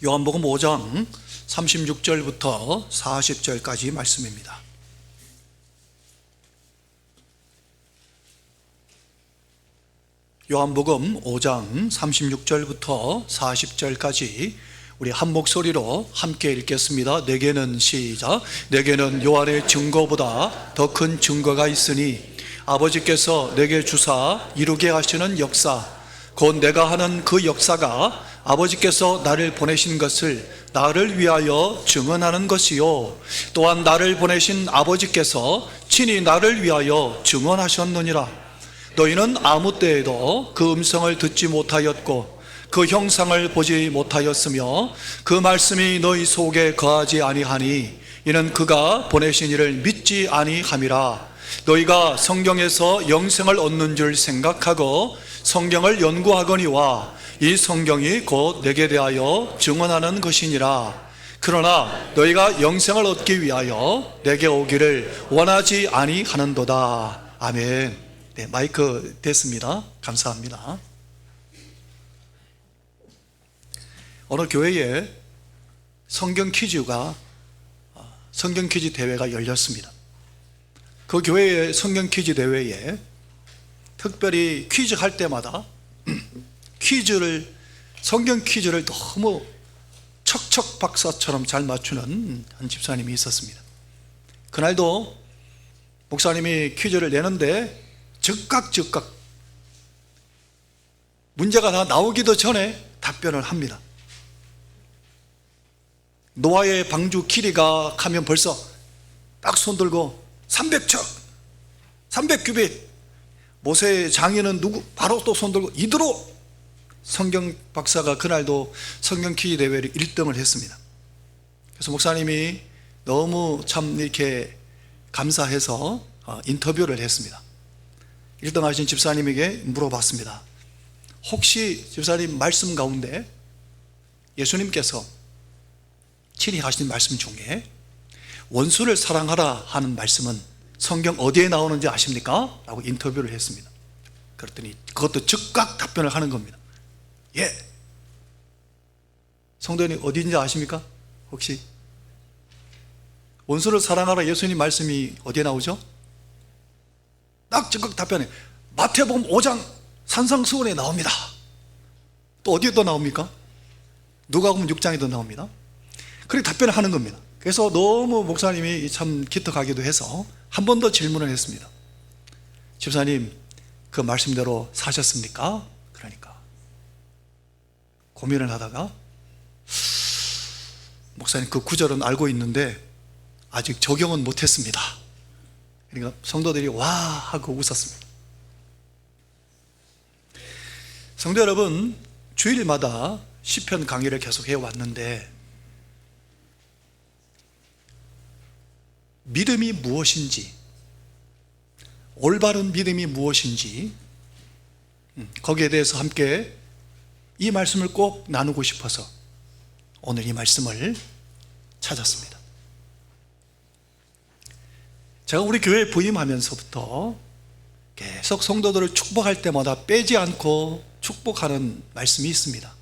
요한복음 5장 36절부터 40절까지 말씀입니다. 요한복음 5장 36절부터 40절까지 우리 한 목소리로 함께 읽겠습니다. 내게는 시작. 내게는 요한의 증거보다 더 큰 증거가 있으니 아버지께서 내게 주사 이루게 하시는 역사, 곧 내가 하는 그 역사가 아버지께서 나를 보내신 것을 나를 위하여 증언하는 것이요, 또한 나를 보내신 아버지께서 친히 나를 위하여 증언하셨느니라. 너희는 아무 때에도 그 음성을 듣지 못하였고 그 형상을 보지 못하였으며 그 말씀이 너희 속에 거하지 아니하니 이는 그가 보내신 이를 믿지 아니함이라. 너희가 성경에서 영생을 얻는 줄 생각하고 성경을 연구하거니와 이 성경이 곧 내게 대하여 증언하는 것이니라. 그러나 너희가 영생을 얻기 위하여 내게 오기를 원하지 아니하는도다. 아멘. 네, 마이크 됐습니다. 감사합니다. 어느 교회에 성경 퀴즈 대회가 열렸습니다. 그 교회의 성경 퀴즈 대회에 특별히 퀴즈 할 때마다 성경 퀴즈를 너무 척척 박사처럼 잘 맞추는 한 집사님이 있었습니다. 그날도 목사님이 퀴즈를 내는데 즉각 문제가 다 나오기도 전에 답변을 합니다. 노아의 방주 길이가 하면 벌써 딱 손 들고 300척 300규빗, 모세의 장인은 누구? 바로 또 손 들고 이대로 성경 박사가 그날도 성경 퀴즈 대회를 1등을 했습니다. 그래서 목사님이 너무 참 이렇게 감사해서 인터뷰를 했습니다. 1등 하신 집사님에게 물어봤습니다. 혹시 집사님 말씀 가운데 예수님께서 친히 하신 말씀 중에 원수를 사랑하라 하는 말씀은 성경 어디에 나오는지 아십니까? 라고 인터뷰를 했습니다. 그랬더니 그것도 즉각 답변을 하는 겁니다. 예. 성도님 어디인지 아십니까? 혹시 원수를 사랑하라 예수님 말씀이 어디에 나오죠? 딱 즉각 답변해. 마태복음 5장 산상수훈에 나옵니다. 또 어디에 또 나옵니까? 누가복음 6장에도 나옵니다. 그렇게 답변을 하는 겁니다. 그래서 너무 목사님이 참 기특하기도 해서 한 번 더 질문을 했습니다. 집사님, 그 말씀대로 사셨습니까? 그러니까 고민을 하다가 목사님 그 구절은 알고 있는데 아직 적용은 못했습니다. 그러니까 성도들이 와 하고 웃었습니다. 성도 여러분, 주일마다 시편 강의를 계속 해왔는데 믿음이 무엇인지, 올바른 믿음이 무엇인지 거기에 대해서 함께 이 말씀을 꼭 나누고 싶어서 오늘 이 말씀을 찾았습니다. 제가 우리 교회에 부임하면서부터 계속 성도들을 축복할 때마다 빼지 않고 축복하는 말씀이 있습니다.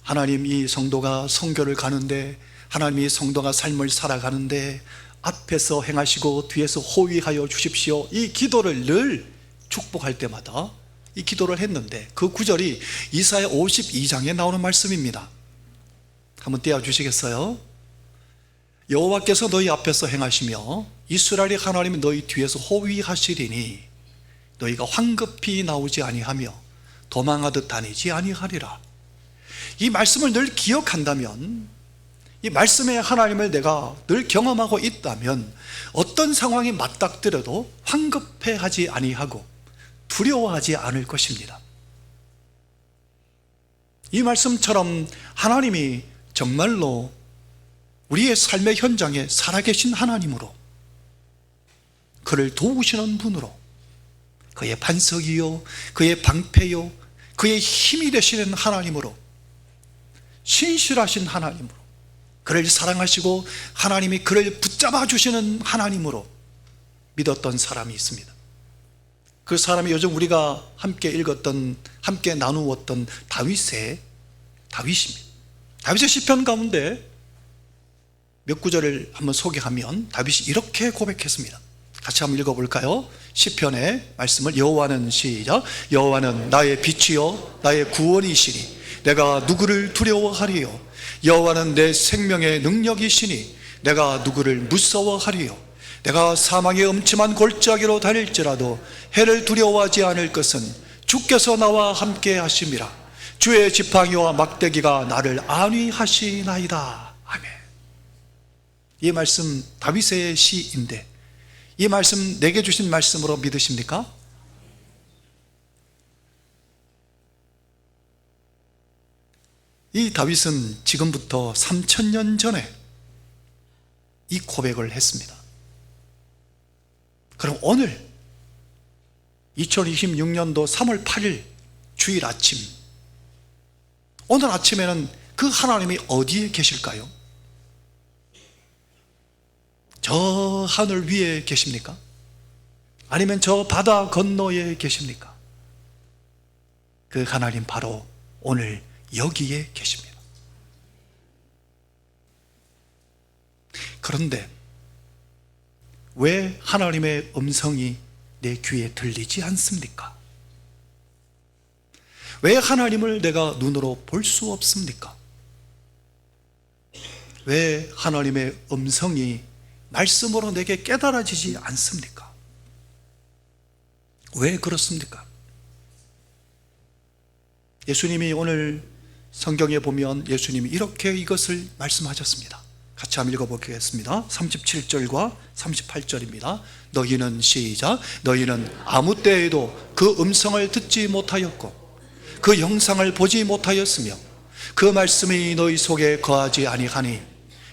하나님, 이 성도가 선교를 가는데, 하나님이 성도가 삶을 살아가는데 앞에서 행하시고 뒤에서 호위하여 주십시오. 이 기도를 늘 축복할 때마다 이 기도를 했는데 그 구절이 이사야 52장에 나오는 말씀입니다. 한번 띄워주시겠어요? 여호와께서 너희 앞에서 행하시며 이스라엘의 하나님이 너희 뒤에서 호위하시리니 너희가 황급히 나오지 아니하며 도망하듯 다니지 아니하리라. 이 말씀을 늘 기억한다면, 이 말씀의 하나님을 내가 늘 경험하고 있다면 어떤 상황이 맞닥뜨려도 황급해하지 아니하고 두려워하지 않을 것입니다. 이 말씀처럼 하나님이 정말로 우리의 삶의 현장에 살아계신 하나님으로, 그를 도우시는 분으로, 그의 반석이요 그의 방패요 그의 힘이 되시는 하나님으로, 신실하신 하나님으로, 그를 사랑하시고 하나님이 그를 붙잡아 주시는 하나님으로 믿었던 사람이 있습니다. 그 사람이 요즘 우리가 함께 읽었던, 함께 나누었던 다윗입니다. 다윗의 시편 가운데 몇 구절을 한번 소개하면 다윗이 이렇게 고백했습니다. 같이 한번 읽어볼까요? 시편의 말씀을 여호와는 시작. 여호와는 나의 빛이요 나의 구원이시니 내가 누구를 두려워하리요. 여호와는 내 생명의 능력이시니 내가 누구를 무서워하리요. 내가 사망의 음침한 골짜기로 다닐지라도 해를 두려워하지 않을 것은 주께서 나와 함께 하심이라. 주의 지팡이와 막대기가 나를 안위하시나이다. 아멘. 이 말씀 다윗의 시인데 이 말씀 내게 주신 말씀으로 믿으십니까? 이 다윗은 지금부터 3000년 전에 이 고백을 했습니다. 그럼 오늘 2026년도 3월 8일 주일 아침, 오늘 아침에는 그 하나님이 어디에 계실까요? 저 하늘 위에 계십니까? 아니면 저 바다 건너에 계십니까? 그 하나님 바로 오늘 여기에 계십니다. 그런데 왜 하나님의 음성이 내 귀에 들리지 않습니까? 왜 하나님을 내가 눈으로 볼 수 없습니까? 왜 하나님의 음성이 말씀으로 내게 깨달아지지 않습니까? 왜 그렇습니까? 예수님이 오늘 성경에 보면 예수님이 이렇게 이것을 말씀하셨습니다. 같이 한번 읽어보겠습니다. 37절과 38절입니다. 너희는 시작. 너희는 아무 때에도 그 음성을 듣지 못하였고 그 형상을 보지 못하였으며 그 말씀이 너희 속에 거하지 아니하니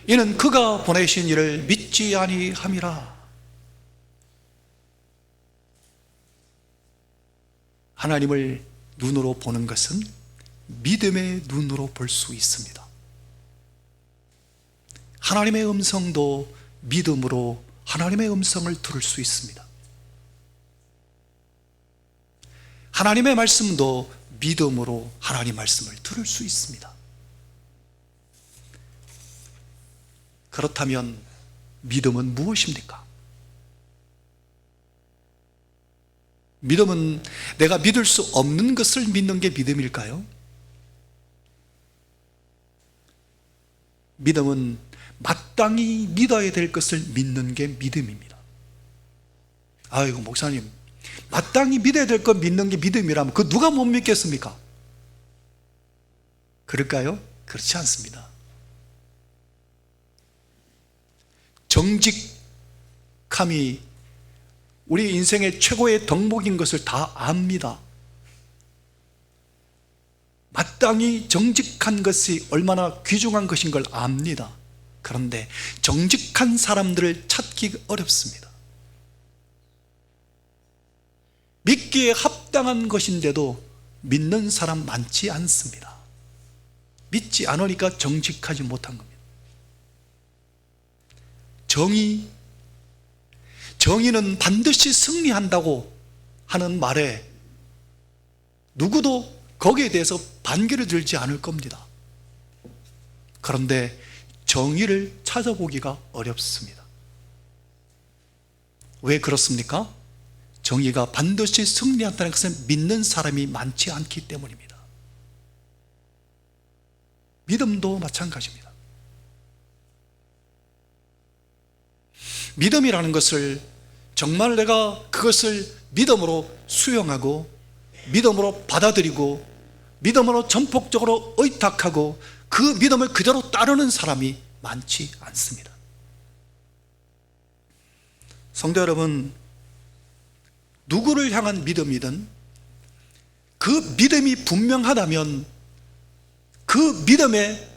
이는 그가 보내신 이를 믿지 아니함이라. 하나님을 눈으로 보는 것은 믿음의 눈으로 볼 수 있습니다. 하나님의 음성도 믿음으로 하나님의 음성을 들을 수 있습니다. 하나님의 말씀도 믿음으로 하나님 말씀을 들을 수 있습니다. 그렇다면 믿음은 무엇입니까? 믿음은 내가 믿을 수 없는 것을 믿는 게 믿음일까요? 믿음은 마땅히 믿어야 될 것을 믿는 게 믿음입니다. 아이고 목사님, 마땅히 믿어야 될 것 믿는 게 믿음이라면 그 누가 못 믿겠습니까? 그럴까요? 그렇지 않습니다. 정직함이 우리 인생의 최고의 덕목인 것을 다 압니다. 마땅히 정직한 것이 얼마나 귀중한 것인 걸 압니다. 그런데 정직한 사람들을 찾기 어렵습니다. 믿기에 합당한 것인데도 믿는 사람 많지 않습니다. 믿지 않으니까 정직하지 못한 겁니다. 정의는 반드시 승리한다고 하는 말에 누구도 거기에 대해서 반기를 들지 않을 겁니다. 그런데 정의를 찾아보기가 어렵습니다. 왜 그렇습니까? 정의가 반드시 승리한다는 것은 믿는 사람이 많지 않기 때문입니다. 믿음도 마찬가지입니다. 믿음이라는 것을 정말 내가 그것을 믿음으로 수용하고 믿음으로 받아들이고 믿음으로 전폭적으로 의탁하고 그 믿음을 그대로 따르는 사람이 많지 않습니다. 성도 여러분, 누구를 향한 믿음이든 그 믿음이 분명하다면 그 믿음에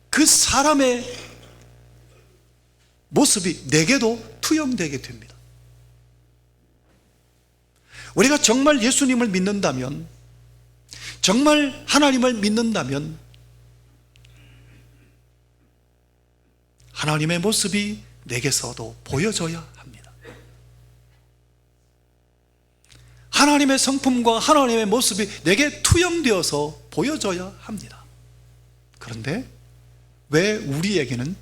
그 사람의 모습이 내게도 투영되게 됩니다. 우리가 정말 예수님을 믿는다면, 정말 하나님을 믿는다면 하나님의 모습이 내게서도 보여져야 합니다. 하나님의 성품과 하나님의 모습이 내게 투영되어서 보여져야 합니다. 그런데 왜 우리에게는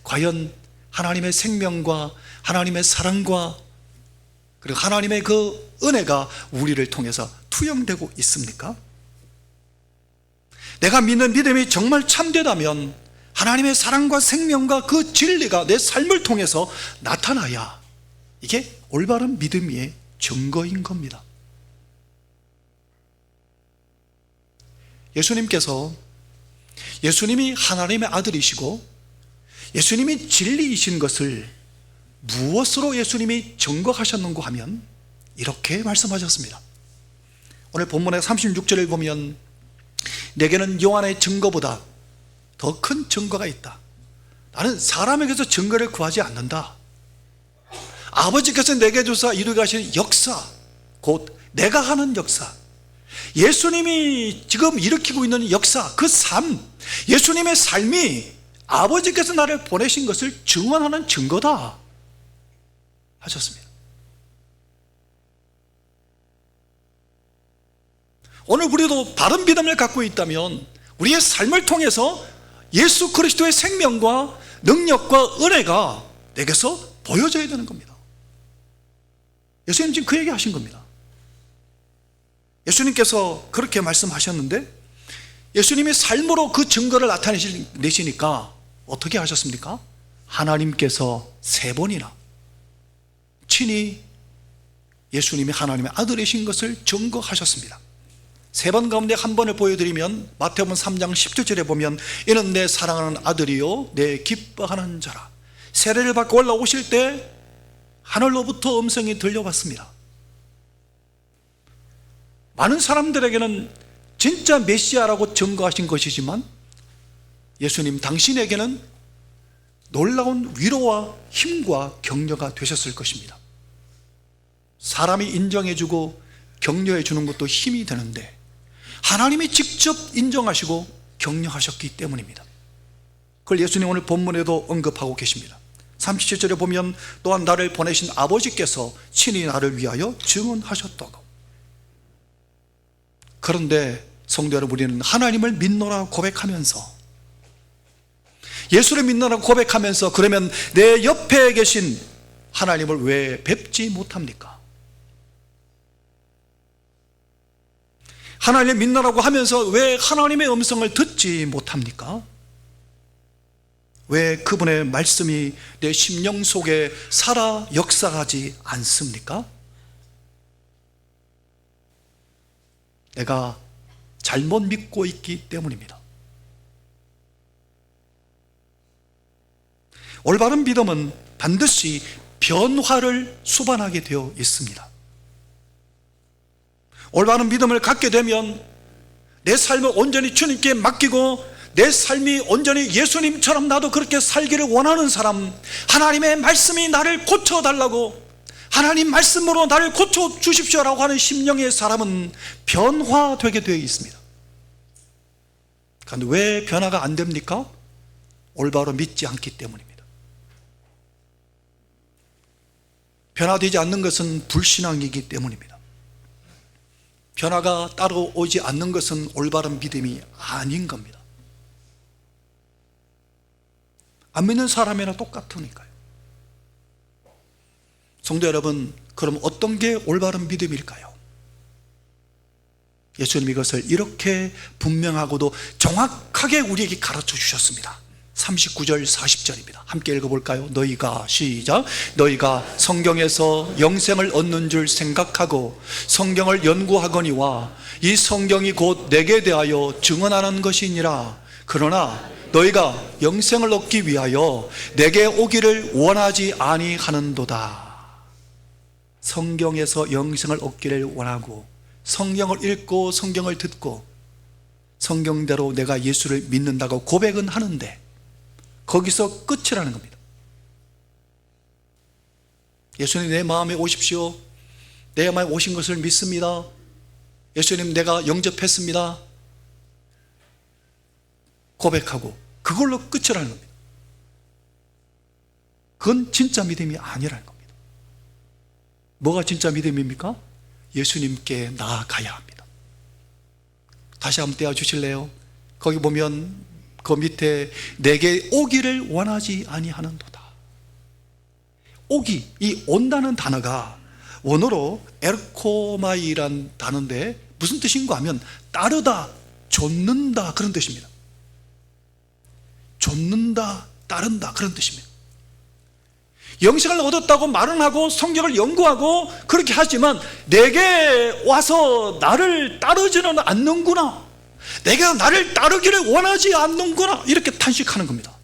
과연 하나님의 생명과 하나님의 사랑과 그리고 하나님의 그 은혜가 우리를 통해서 투영되고 있습니까? 내가 믿는 믿음이 정말 참되다면 하나님의 사랑과 생명과 그 진리가 내 삶을 통해서 나타나야 이게 올바른 믿음의 증거인 겁니다. 예수님이 하나님의 아들이시고 예수님이 진리이신 것을 무엇으로 예수님이 증거하셨는가 하면 이렇게 말씀하셨습니다. 오늘 본문의 36절을 보면 내게는 요한의 증거보다 더 큰 증거가 있다. 나는 사람에게서 증거를 구하지 않는다. 아버지께서 내게 주사 이루게 하신 역사, 곧 내가 하는 역사, 예수님이 지금 일으키고 있는 역사, 그 삶, 예수님의 삶이 아버지께서 나를 보내신 것을 증언하는 증거다 하셨습니다. 오늘 우리도 바른 믿음을 갖고 있다면 우리의 삶을 통해서 예수 그리스도의 생명과 능력과 은혜가 내게서 보여져야 되는 겁니다. 예수님 지금 그 얘기 하신 겁니다. 예수님께서 그렇게 말씀하셨는데 예수님이 삶으로 그 증거를 나타내시니까 어떻게 하셨습니까? 하나님께서 3번이나 친히 예수님이 하나님의 아들이신 것을 증거하셨습니다. 3번 가운데 한 번을 보여드리면 마태복음 3장 17절에 보면 이는 내 사랑하는 아들이요 내 기뻐하는 자라. 세례를 받고 올라오실 때 하늘로부터 음성이 들려왔습니다. 많은 사람들에게는 진짜 메시아라고 증거하신 것이지만 예수님 당신에게는 놀라운 위로와 힘과 격려가 되셨을 것입니다. 사람이 인정해주고 격려해 주는 것도 힘이 되는데 하나님이 직접 인정하시고 격려하셨기 때문입니다. 그걸 예수님 오늘 본문에도 언급하고 계십니다. 37절에 보면 또한 나를 보내신 아버지께서 친히 나를 위하여 증언하셨다고. 그런데 성도 여러분, 우리는 하나님을 믿노라 고백하면서, 예수를 믿노라 고백하면서 그러면 내 옆에 계신 하나님을 왜 뵙지 못합니까? 하나님을 믿노라고 하면서 왜 하나님의 음성을 듣지 못합니까? 왜 그분의 말씀이 내 심령 속에 살아 역사하지 않습니까? 내가 잘못 믿고 있기 때문입니다. 올바른 믿음은 반드시 변화를 수반하게 되어 있습니다. 올바른 믿음을 갖게 되면 내 삶을 온전히 주님께 맡기고 내 삶이 온전히 예수님처럼 나도 그렇게 살기를 원하는 사람, 하나님의 말씀이 나를 고쳐달라고, 하나님 말씀으로 나를 고쳐주십시오라고 하는 심령의 사람은 변화되게 되어 있습니다. 그런데 왜 변화가 안 됩니까? 올바로 믿지 않기 때문입니다. 변화되지 않는 것은 불신앙이기 때문입니다. 변화가 따라오지 않는 것은 올바른 믿음이 아닌 겁니다. 안 믿는 사람이나 똑같으니까요. 성도 여러분, 그럼 어떤 게 올바른 믿음일까요? 예수님이 이것을 이렇게 분명하고도 정확하게 우리에게 가르쳐 주셨습니다. 39절 40절입니다. 함께 읽어볼까요? 너희가, 시작, 너희가 성경에서 영생을 얻는 줄 생각하고 성경을 연구하거니와 이 성경이 곧 내게 대하여 증언하는 것이니라. 그러나 너희가 영생을 얻기 위하여 내게 오기를 원하지 아니하는도다. 성경에서 영생을 얻기를 원하고 성경을 읽고 성경을 듣고 성경대로 내가 예수를 믿는다고 고백은 하는데 거기서 끝이라는 겁니다. 예수님 내 마음에 오십시오. 내 마음에 오신 것을 믿습니다. 예수님 내가 영접했습니다. 고백하고 그걸로 끝이라는 겁니다. 그건 진짜 믿음이 아니라는 겁니다. 뭐가 진짜 믿음입니까? 예수님께 나아가야 합니다. 다시 한번 떼어주실래요? 거기 보면 그 밑에 내게 오기를 원하지 아니하는도다. 오기, 이 온다는 단어가 원어로 에르코마이란 단어인데 무슨 뜻인가 하면 따르다, 좇는다 그런 뜻입니다. 좇는다, 따른다 그런 뜻입니다. 영생을 얻었다고 말은 하고 성경을 연구하고 그렇게 하지만 내게 와서 나를 따르지는 않는구나, 내가 나를 따르기를 원하지 않는구나, 이렇게 탄식하는 겁니다.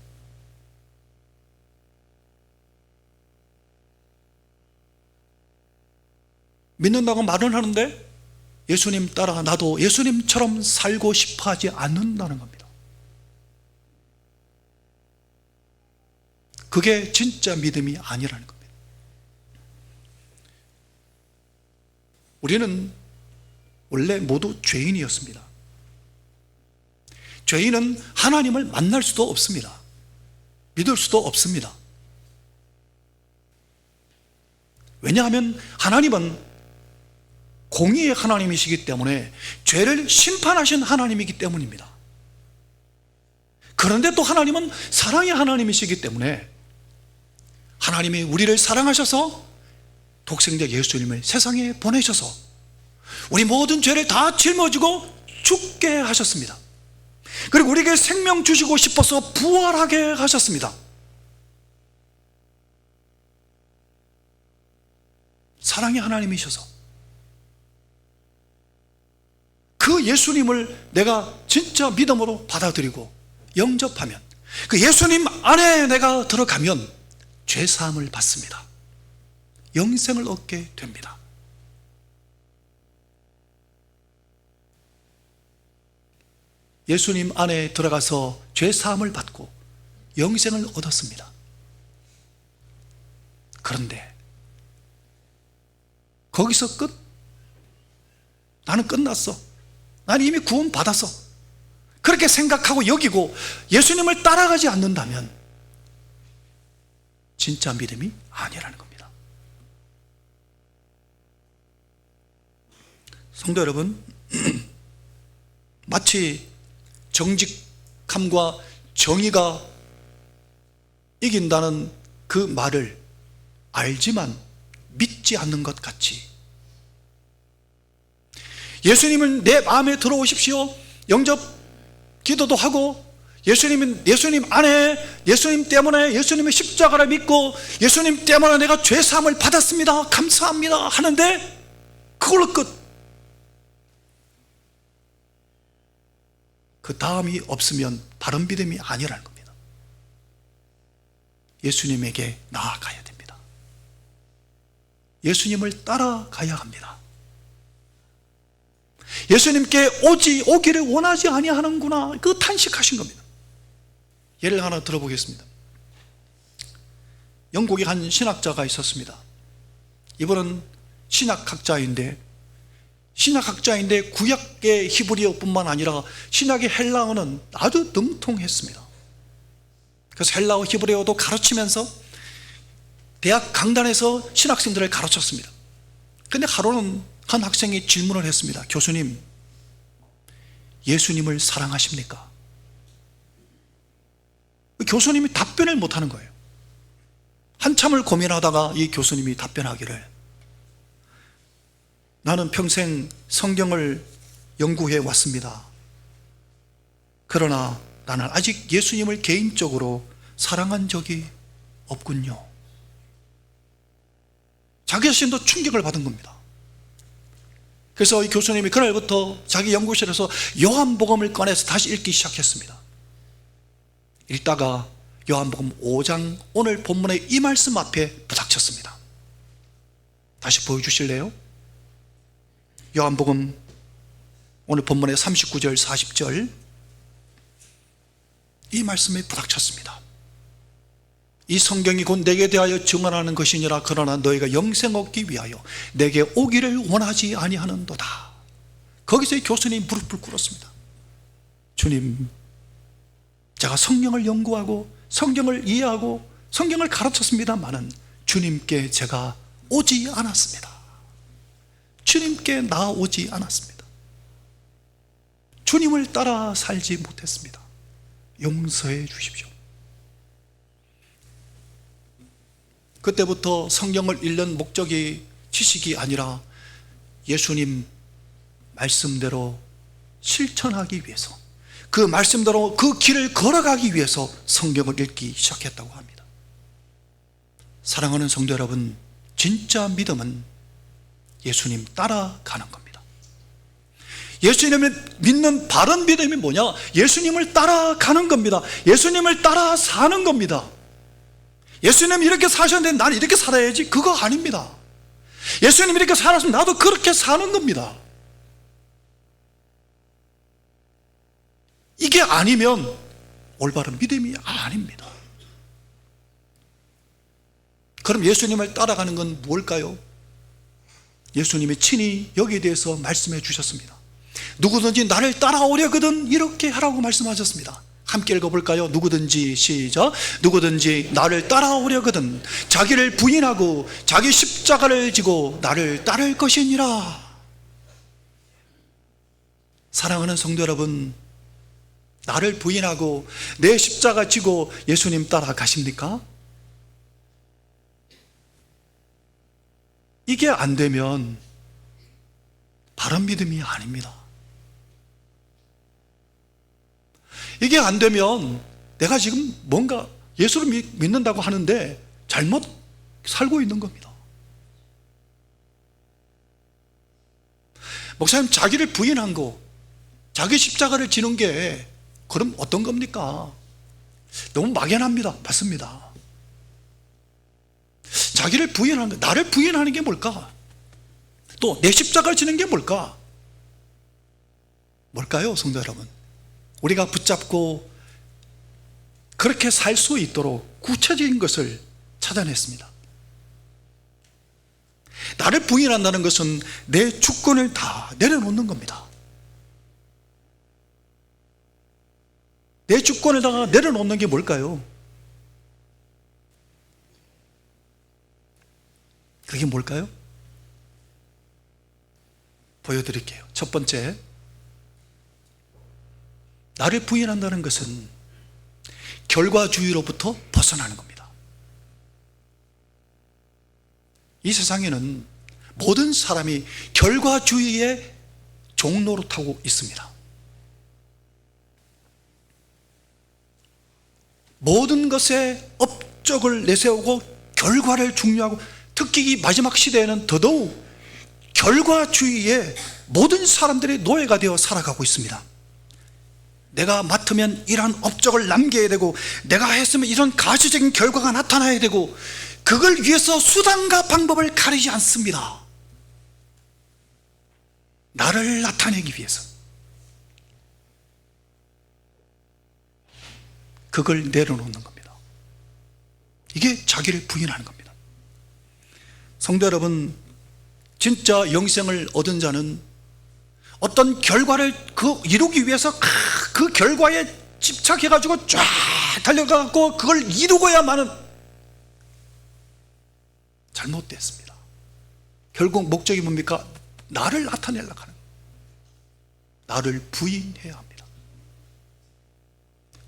믿는다고 말은 하는데 예수님 따라 나도 예수님처럼 살고 싶어 하지 않는다는 겁니다. 그게 진짜 믿음이 아니라는 겁니다. 우리는 원래 모두 죄인이었습니다. 죄인은 하나님을 만날 수도 없습니다. 믿을 수도 없습니다. 왜냐하면 하나님은 공의의 하나님이시기 때문에 죄를 심판하신 하나님이기 때문입니다. 그런데 또 하나님은 사랑의 하나님이시기 때문에 하나님이 우리를 사랑하셔서 독생자 예수님을 세상에 보내셔서 우리 모든 죄를 다 짊어지고 죽게 하셨습니다. 그리고 우리에게 생명 주시고 싶어서 부활하게 하셨습니다. 사랑의 하나님이셔서 그 예수님을 내가 진짜 믿음으로 받아들이고 영접하면, 그 예수님 안에 내가 들어가면 죄사함을 받습니다. 영생을 얻게 됩니다. 예수님 안에 들어가서 죄사함을 받고 영생을 얻었습니다. 그런데 거기서 끝? 나는 끝났어, 나는 이미 구원 받았어, 그렇게 생각하고 여기고 예수님을 따라가지 않는다면 진짜 믿음이 아니라는 겁니다. 성도 여러분, 마치 정직함과 정의가 이긴다는 그 말을 알지만 믿지 않는 것 같이, 예수님은 내 마음에 들어오십시오, 영접 기도도 하고 예수님 안에, 예수님 때문에, 예수님의 십자가를 믿고 예수님 때문에 내가 죄사함을 받았습니다, 감사합니다 하는데 그걸로 끝. 그 다음이 없으면 바른 믿음이 아니라는 겁니다. 예수님에게 나아가야 됩니다. 예수님을 따라가야 합니다. 예수님께 오기를 원하지 아니하는구나, 그 탄식하신 겁니다. 예를 하나 들어보겠습니다. 영국에 한 신학자가 있었습니다. 이분은 신학학자인데 구약의 히브리어뿐만 아니라 신약의 헬라어는 아주 능통했습니다. 그래서 헬라어 히브리어도 가르치면서 대학 강단에서 신학생들을 가르쳤습니다. 그런데 하루는 한 학생이 질문을 했습니다. 교수님, 예수님을 사랑하십니까? 교수님이 답변을 못하는 거예요. 한참을 고민하다가 이 교수님이 답변하기를, 나는 평생 성경을 연구해 왔습니다. 그러나 나는 아직 예수님을 개인적으로 사랑한 적이 없군요. 자기 자신도 충격을 받은 겁니다. 그래서 이 교수님이 그날부터 자기 연구실에서 요한복음을 꺼내서 다시 읽기 시작했습니다. 읽다가 요한복음 5장 오늘 본문의 이 말씀 앞에 부닥쳤습니다. 다시 보여주실래요? 요한복음 오늘 본문의 39절 40절 이 말씀에 부닥쳤습니다. 이 성경이 곧 내게 대하여 증언하는 것이니라. 그러나 너희가 영생 얻기 위하여 내게 오기를 원하지 아니하는도다. 거기서 이 교수님이 무릎을 꿇었습니다. 주님, 제가 성경을 연구하고 성경을 이해하고 성경을 가르쳤습니다마는 주님께 제가 오지 않았습니다. 주님께 나아오지 않았습니다. 주님을 따라 살지 못했습니다. 용서해 주십시오. 그때부터 성경을 읽는 목적이 지식이 아니라 예수님 말씀대로 실천하기 위해서, 그 말씀대로 그 길을 걸어가기 위해서 성경을 읽기 시작했다고 합니다. 사랑하는 성도 여러분, 진짜 믿음은 예수님 따라가는 겁니다. 예수님을 믿는 바른 믿음이 뭐냐? 예수님을 따라가는 겁니다. 예수님을 따라 사는 겁니다. 예수님이 이렇게 사셨는데 나는 이렇게 살아야지, 그거 아닙니다. 예수님이 이렇게 살았으면 나도 그렇게 사는 겁니다. 이게 아니면 올바른 믿음이 아닙니다. 그럼 예수님을 따라가는 건 뭘까요? 예수님이 친히 여기에 대해서 말씀해 주셨습니다. 누구든지 나를 따라오려거든 이렇게 하라고 말씀하셨습니다. 함께 읽어볼까요? 누구든지, 시작. 누구든지 나를 따라오려거든 자기를 부인하고 자기 십자가를 지고 나를 따를 것이니라. 사랑하는 성도 여러분, 나를 부인하고 내 십자가 지고 예수님 따라가십니까? 이게 안 되면 바른 믿음이 아닙니다. 이게 안 되면 내가 지금 뭔가 예수를 믿는다고 하는데 잘못 살고 있는 겁니다. 목사님, 자기를 부인한 거, 자기 십자가를 지는 게 그럼 어떤 겁니까? 너무 막연합니다. 맞습니다. 자기를 부인하는 거, 나를 부인하는 게 뭘까? 또 내 십자가를 지는 게 뭘까? 뭘까요, 성도 여러분? 우리가 붙잡고 그렇게 살 수 있도록 구체적인 것을 찾아냈습니다. 나를 부인한다는 것은 내 주권을 다 내려놓는 겁니다. 내 주권을 다 내려놓는 게 뭘까요? 그게 뭘까요? 보여드릴게요. 첫 번째, 나를 부인한다는 것은 결과주의로부터 벗어나는 겁니다. 이 세상에는 모든 사람이 결과주의의 종로로 타고 있습니다. 모든 것에 업적을 내세우고 결과를 중요하고, 특히 이 마지막 시대에는 더더욱 결과주의에 모든 사람들이 노예가 되어 살아가고 있습니다. 내가 맡으면 이런 업적을 남겨야 되고, 내가 했으면 이런 가시적인 결과가 나타나야 되고, 그걸 위해서 수단과 방법을 가리지 않습니다. 나를 나타내기 위해서 그걸 내려놓는 겁니다. 이게 자기를 부인하는 겁니다. 성도 여러분, 진짜 영생을 얻은 자는 어떤 결과를 이루기 위해서 그 결과에 집착해가지고 쫙 달려가고 그걸 이루고야만은 잘못됐습니다. 결국 목적이 뭡니까? 나를 나타내려고 하는 거예요. 나를 부인해야 합니다.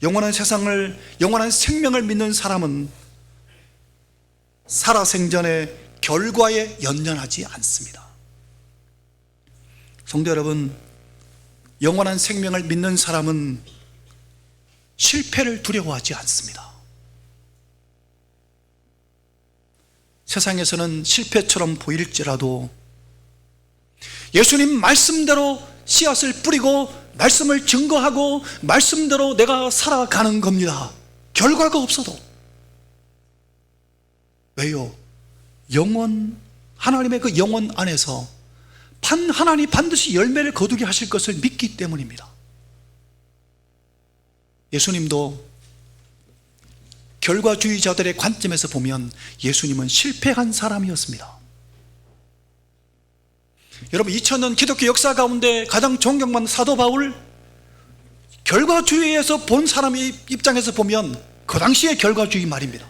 영원한 세상을, 영원한 생명을 믿는 사람은 살아생전의 결과에 연연하지 않습니다. 성도 여러분, 영원한 생명을 믿는 사람은 실패를 두려워하지 않습니다. 세상에서는 실패처럼 보일지라도 예수님 말씀대로 씨앗을 뿌리고 말씀을 증거하고 말씀대로 내가 살아가는 겁니다. 결과가 없어도. 왜요? 영원, 하나님의 그 영원 안에서 하나님 반드시 열매를 거두게 하실 것을 믿기 때문입니다. 예수님도 결과주의자들의 관점에서 보면 예수님은 실패한 사람이었습니다. 여러분, 2000년 기독교 역사 가운데 가장 존경받는 사도 바울, 결과주의에서 본 사람의 입장에서 보면 그 당시의 결과주의 말입니다.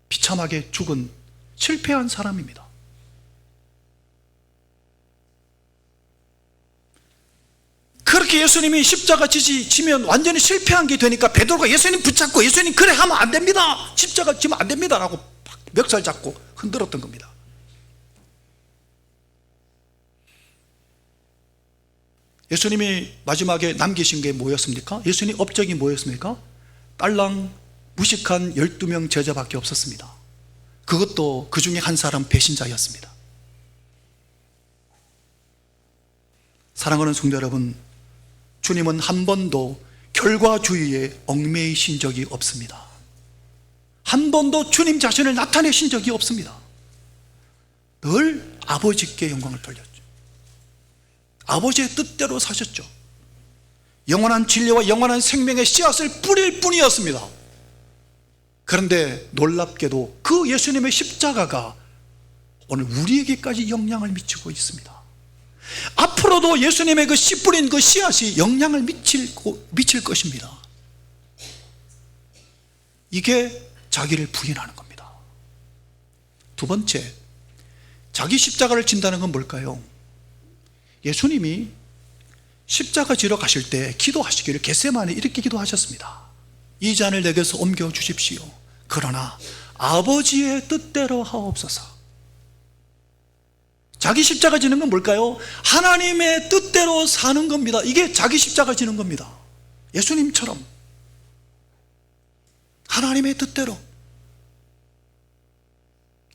비참하게 죽은 실패한 사람입니다. 그렇게 예수님이 십자가 지면 완전히 실패한 게 되니까 베드로가 예수님 붙잡고 예수님 그래 하면 안 됩니다, 십자가 지면 안 됩니다 라고 멱살 잡고 흔들었던 겁니다. 예수님이 마지막에 남기신 게 뭐였습니까? 예수님 업적이 뭐였습니까? 딸랑 무식한 12명 제자밖에 없었습니다. 그것도 그 중에 한 사람 배신자였습니다. 사랑하는 성도 여러분, 주님은 한 번도 결과주의에 얽매이신 적이 없습니다. 한 번도 주님 자신을 나타내신 적이 없습니다. 늘 아버지께 영광을 돌렸죠. 아버지의 뜻대로 사셨죠. 영원한 진리와 영원한 생명의 씨앗을 뿌릴 뿐이었습니다. 그런데 놀랍게도 그 예수님의 십자가가 오늘 우리에게까지 영향을 미치고 있습니다. 앞으로도 예수님의 그 씨 뿌린 그 씨앗이 영향을 미칠 것입니다. 이게 자기를 부인하는 겁니다. 두 번째, 자기 십자가를 진다는 건 뭘까요? 예수님이 십자가 지러 가실 때 기도하시기를 겟세마네 이렇게 기도하셨습니다. 이 잔을 내게서 옮겨 주십시오. 그러나 아버지의 뜻대로 하옵소서. 자기 십자가 지는 건 뭘까요? 하나님의 뜻대로 사는 겁니다. 이게 자기 십자가 지는 겁니다. 예수님처럼 하나님의 뜻대로.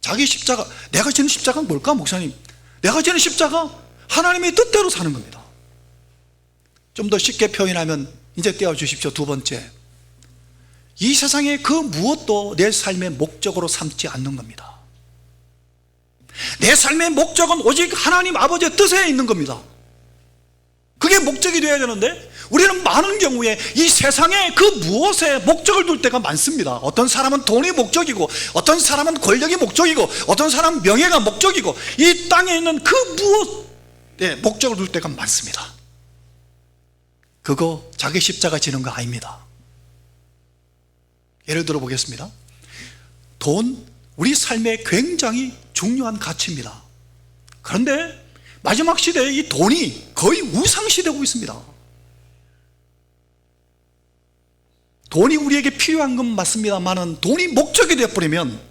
자기 십자가, 내가 지는 십자가는 뭘까, 목사님? 내가 지는 십자가 하나님의 뜻대로 사는 겁니다. 좀 더 쉽게 표현하면 이제 떼어주십시오. 두 번째, 이 세상의 그 무엇도 내 삶의 목적으로 삼지 않는 겁니다. 내 삶의 목적은 오직 하나님 아버지의 뜻에 있는 겁니다. 그게 목적이 되어야 되는데 우리는 많은 경우에 이 세상에 그 무엇에 목적을 둘 때가 많습니다. 어떤 사람은 돈이 목적이고, 어떤 사람은 권력이 목적이고, 어떤 사람은 명예가 목적이고, 이 땅에 있는 그 무엇에 목적을 둘 때가 많습니다. 그거 자기 십자가 지는 거 아닙니다. 예를 들어 보겠습니다. 돈, 우리 삶에 굉장히 중요한 가치입니다. 그런데 마지막 시대에 이 돈이 거의 우상시되고 있습니다. 돈이 우리에게 필요한 건 맞습니다만 돈이 목적이 되어버리면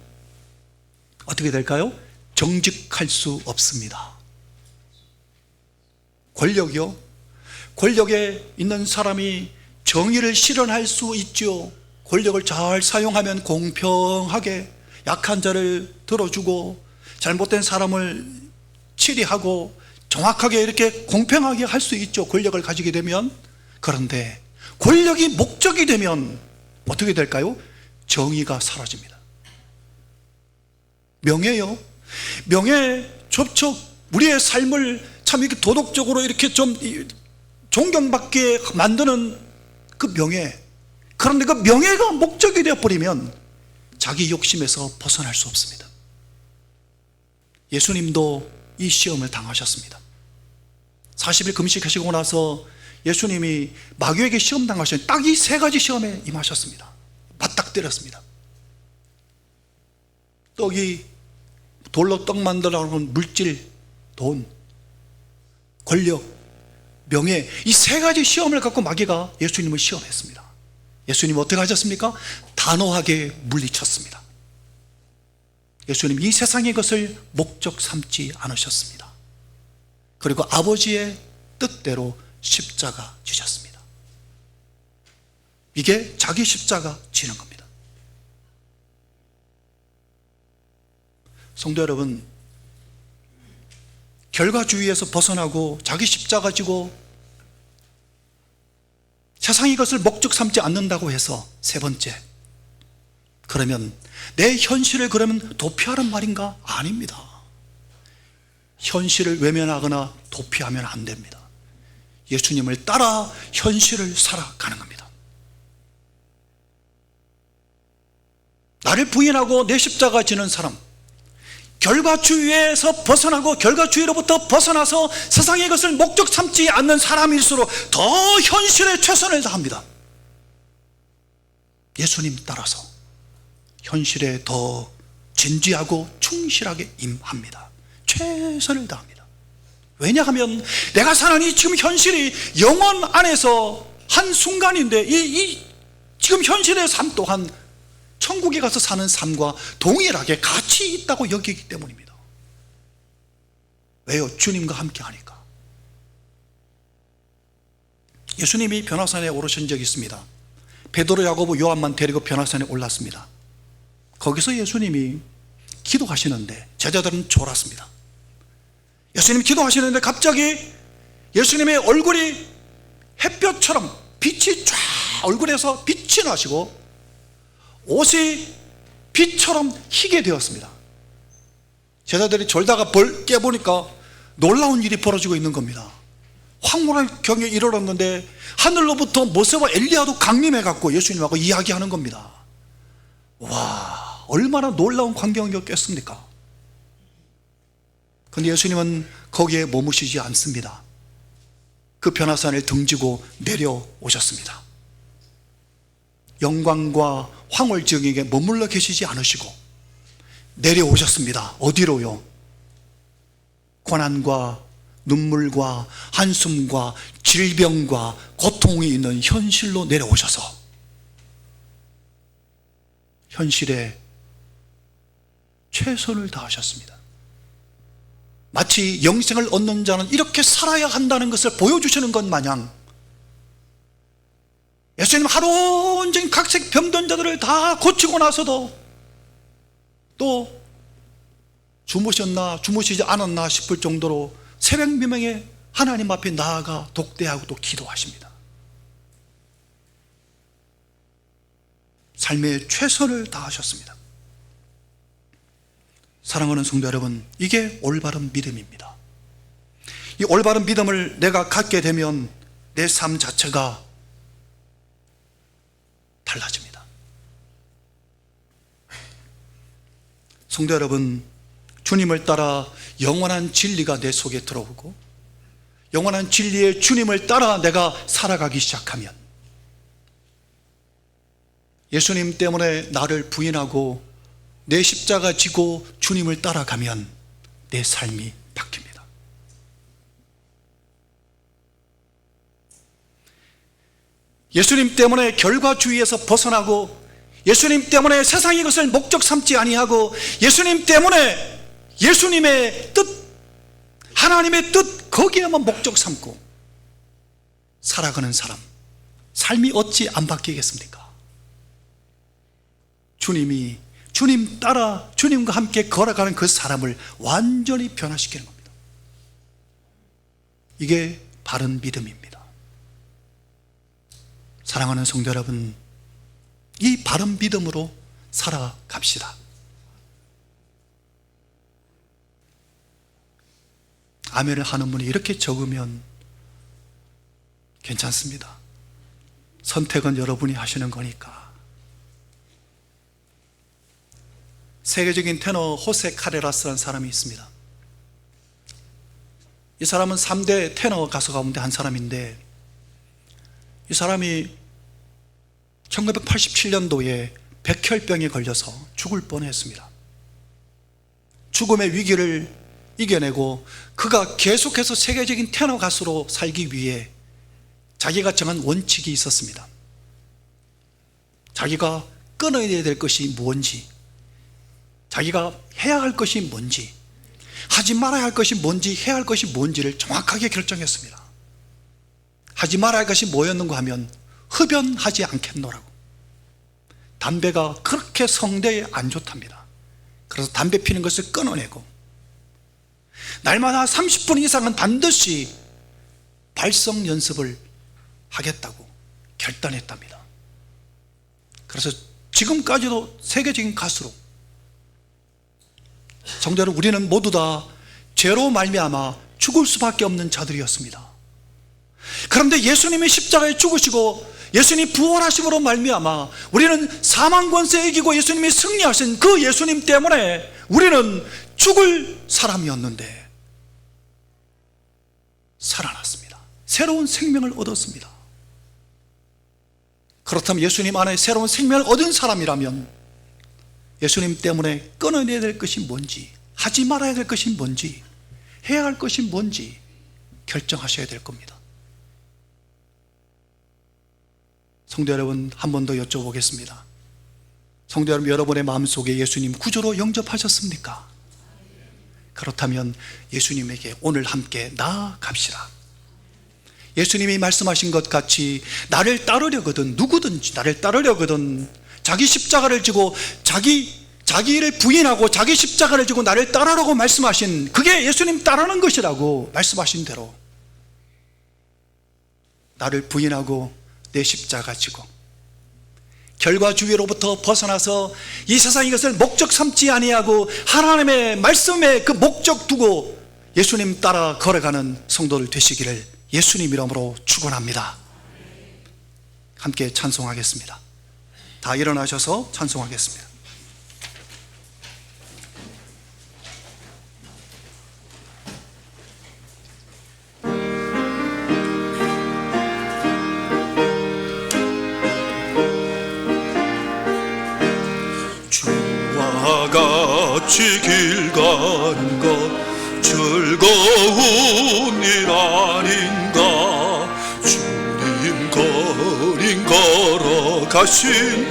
어떻게 될까요? 정직할 수 없습니다. 권력이요? 권력에 있는 사람이 정의를 실현할 수 있죠. 권력을 잘 사용하면 공평하게 약한 자를 들어주고 잘못된 사람을 치리하고 정확하게 이렇게 공평하게 할 수 있죠. 권력을 가지게 되면. 그런데 권력이 목적이 되면 어떻게 될까요? 정의가 사라집니다. 명예요. 명예, 접촉, 우리의 삶을 참 이렇게 도덕적으로 이렇게 좀 존경받게 만드는 그 명예. 그런데 그 명예가 목적이 되어버리면 자기 욕심에서 벗어날 수 없습니다. 예수님도 이 시험을 당하셨습니다. 40일 금식하시고 나서 예수님이 마귀에게 시험 당하셨는데 딱 이 세 가지 시험에 임하셨습니다. 맞닥뜨렸습니다. 떡이 돌로 떡 만들어놓은 물질, 돈, 권력, 명예, 이 세 가지 시험을 갖고 마귀가 예수님을 시험했습니다. 예수님 어떻게 하셨습니까? 단호하게 물리쳤습니다. 예수님 이 세상의 것을 목적 삼지 않으셨습니다. 그리고 아버지의 뜻대로 십자가 지셨습니다. 이게 자기 십자가 지는 겁니다. 성도 여러분, 결과주의에서 벗어나고 자기 십자가 지고 세상의 것을 목적 삼지 않는다고 해서 세 번째, 그러면 내 현실을 그러면 도피하는 말인가? 아닙니다. 현실을 외면하거나 도피하면 안 됩니다. 예수님을 따라 현실을 살아가는 겁니다. 나를 부인하고 내 십자가 지는 사람, 결과주의에서 벗어나고 결과주의로부터 벗어나서 세상의 것을 목적 삼지 않는 사람일수록 더 현실에 최선을 다합니다. 예수님 따라서 현실에 더 진지하고 충실하게 임합니다. 최선을 다합니다. 왜냐하면 내가 사는 이 지금 현실이 영혼 안에서 한순간인데 지금 현실의 삶 또한 천국에 가서 사는 삶과 동일하게 가치 있다고 여기기 때문입니다. 왜요? 주님과 함께 하니까. 예수님이 변화산에 오르신 적이 있습니다. 베드로, 야고보, 요한만 데리고 변화산에 올랐습니다. 거기서 예수님이 기도하시는데 제자들은 졸았습니다. 예수님이 기도하시는데 갑자기 예수님의 얼굴이 햇볕처럼 빛이 쫙 얼굴에서 빛이 나시고 옷이 빛처럼 희게 되었습니다. 제자들이 졸다가 깨보니까 놀라운 일이 벌어지고 있는 겁니다. 황홀한 경에 이르렀는데 하늘로부터 모세와 엘리야도 강림해 갖고 예수님하고 이야기하는 겁니다. 와, 얼마나 놀라운 광경이었겠습니까? 그런데 예수님은 거기에 머무시지 않습니다. 그 변화산을 등지고 내려오셨습니다. 영광과 황홀증에게 머물러 계시지 않으시고 내려오셨습니다. 어디로요? 고난과 눈물과 한숨과 질병과 고통이 있는 현실로 내려오셔서 현실에 최선을 다하셨습니다. 마치 영생을 얻는 자는 이렇게 살아야 한다는 것을 보여주시는 것 마냥 예수님 하루 온종일 각색 병든 자들을 다 고치고 나서도 또 주무셨나 주무시지 않았나 싶을 정도로 새벽미명에 하나님 앞에 나아가 독대하고 또 기도하십니다. 삶의 최선을 다하셨습니다. 사랑하는 성도 여러분, 이게 올바른 믿음입니다. 이 올바른 믿음을 내가 갖게 되면 내 삶 자체가 달라집니다. 성도 여러분, 주님을 따라 영원한 진리가 내 속에 들어오고 영원한 진리의 주님을 따라 내가 살아가기 시작하면 예수님 때문에 나를 부인하고 내 십자가 지고 주님을 따라가면 내 삶이 바뀝니다. 예수님 때문에 결과주의에서 벗어나고 예수님 때문에 세상의 것을 목적 삼지 아니하고 예수님 때문에 예수님의 뜻, 하나님의 뜻 거기에만 목적 삼고 살아가는 사람, 삶이 어찌 안 바뀌겠습니까? 주님 따라 주님과 함께 걸어가는 그 사람을 완전히 변화시키는 겁니다. 이게 바른 믿음입니다. 사랑하는 성도 여러분, 이 바른 믿음으로 살아갑시다. 아멘을 하는 분이 이렇게 적으면 괜찮습니다. 선택은 여러분이 하시는 거니까. 세계적인 테너 호세 카레라스라는 사람이 있습니다. 이 사람은 3대 테너 가수 가운데 한 사람인데 이 사람이 1987년도에 백혈병에 걸려서 죽을 뻔했습니다. 죽음의 위기를 이겨내고 그가 계속해서 세계적인 테너 가수로 살기 위해 자기가 정한 원칙이 있었습니다. 자기가 끊어야 될 것이 뭔지, 자기가 해야 할 것이 뭔지, 하지 말아야 할 것이 뭔지, 해야 할 것이 뭔지를 정확하게 결정했습니다. 하지 말아야 할 것이 뭐였는가 하면 흡연하지 않겠노라고. 담배가 그렇게 성대에 안 좋답니다. 그래서 담배 피는 것을 끊어내고 날마다 30분 이상은 반드시 발성 연습을 하겠다고 결단했답니다. 그래서 지금까지도 세계적인 가수로, 성도 여러분, 우리는 모두 다 죄로 말미암아 죽을 수밖에 없는 자들이었습니다. 그런데 예수님이 십자가에 죽으시고 예수님이 부활하심으로 말미암아 우리는 사망 권세에 이기고 예수님이 승리하신 그 예수님 때문에 우리는 죽을 사람이었는데 살아났습니다. 새로운 생명을 얻었습니다. 그렇다면 예수님 안에 새로운 생명을 얻은 사람이라면 예수님 때문에 끊어내야 될 것이 뭔지, 하지 말아야 될 것이 뭔지, 해야 할 것이 뭔지, 결정하셔야 될 겁니다. 성도 여러분, 한 번 더 여쭤보겠습니다. 성도 여러분, 여러분의 마음속에 예수님 구주로 영접하셨습니까? 그렇다면 예수님에게 오늘 함께 나아갑시다. 예수님이 말씀하신 것 같이 나를 따르려거든, 누구든지 나를 따르려거든 자기 십자가를 지고 자기를 부인하고 자기 십자가를 지고 나를 따르라고 말씀하신, 그게 예수님 따르는 것이라고 말씀하신 대로 나를 부인하고 내 십자가 지고 결과주의로부터 벗어나서 이 세상 이것을 목적 삼지 아니하고 하나님의 말씀에 그 목적 두고 예수님 따라 걸어가는 성도들 되시기를 예수님 이름으로 축원합니다. 함께 찬송하겠습니다. 다 일어나셔서 찬송하겠습니다. 주와 같이 길 가는 것 즐거운 일 아닌가. 주님 걸인 걸어가신